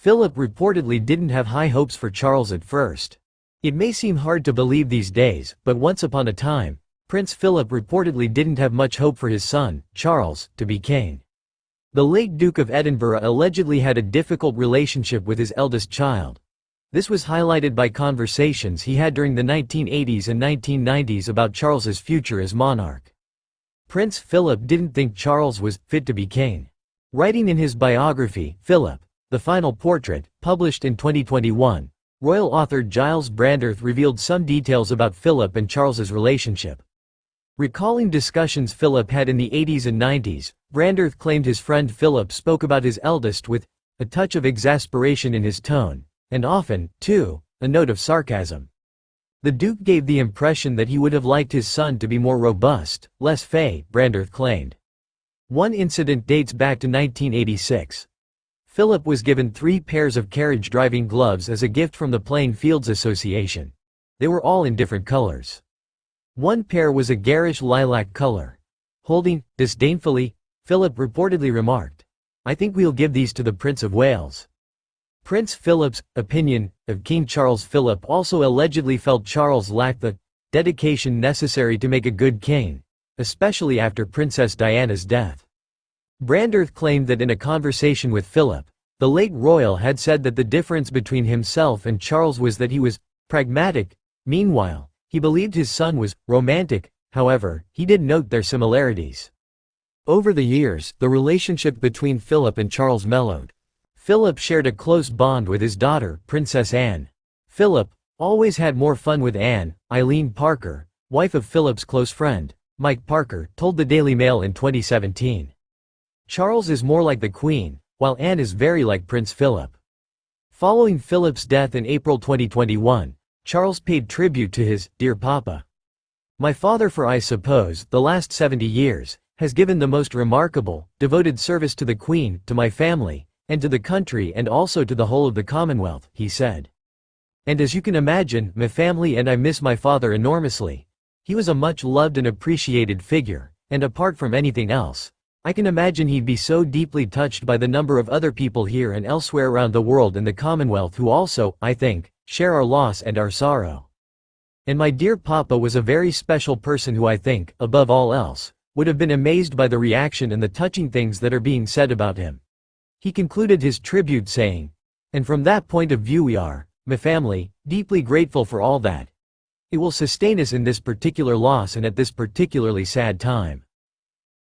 Philip reportedly didn't have high hopes for Charles at first. It may seem hard to believe these days, but once upon a time, Prince Philip reportedly didn't have much hope for his son, Charles, to be king. The late Duke of Edinburgh allegedly had a difficult relationship with his eldest child. This was highlighted by conversations he had during the 1980s and 1990s about Charles's future as monarch. Prince Philip didn't think Charles was fit to be king. Writing in his biography, Philip, The Final Portrait, published in 2021, royal author Giles Brandreth revealed some details about Philip and Charles's relationship. Recalling discussions Philip had in the 80s and 90s, Brandreth claimed his friend Philip spoke about his eldest with a touch of exasperation in his tone, and often, too, a note of sarcasm. The Duke gave the impression that he would have liked his son to be more robust, less fey, Brandreth claimed. One incident dates back to 1986. Philip was given 3 pairs of carriage driving gloves as a gift from the Playing Fields Association. They were all in different colors. One pair was a garish lilac color. Holding, disdainfully, Philip reportedly remarked, "I think we'll give these to the Prince of Wales." Prince Philip's opinion of King Charles. Philip also allegedly felt Charles lacked the dedication necessary to make a good king, especially after Princess Diana's death. Brandreth claimed that in a conversation with Philip, the late royal had said that the difference between himself and Charles was that he was pragmatic. Meanwhile, he believed his son was romantic. However, he did note their similarities. Over the years, the relationship between Philip and Charles mellowed. Philip shared a close bond with his daughter, Princess Anne. Philip always had more fun with Anne. Eileen Parker, wife of Philip's close friend, Mike Parker, told the Daily Mail in 2017. Charles is more like the Queen, while Anne is very like Prince Philip. Following Philip's death in April 2021, Charles paid tribute to his "Dear Papa. My father for I suppose the last 70 years, has given the most remarkable, devoted service to the Queen, to my family, and to the country and also to the whole of the Commonwealth," he said. "And as you can imagine, my family and I miss my father enormously. He was a much loved and appreciated figure, and apart from anything else, I can imagine he'd be so deeply touched by the number of other people here and elsewhere around the world and the Commonwealth who also, I think, share our loss and our sorrow. And my dear Papa was a very special person who I think, above all else, would have been amazed by the reaction and the touching things that are being said about him." He concluded his tribute saying, "And from that point of view we are, my family, deeply grateful for all that. It will sustain us in this particular loss and at this particularly sad time."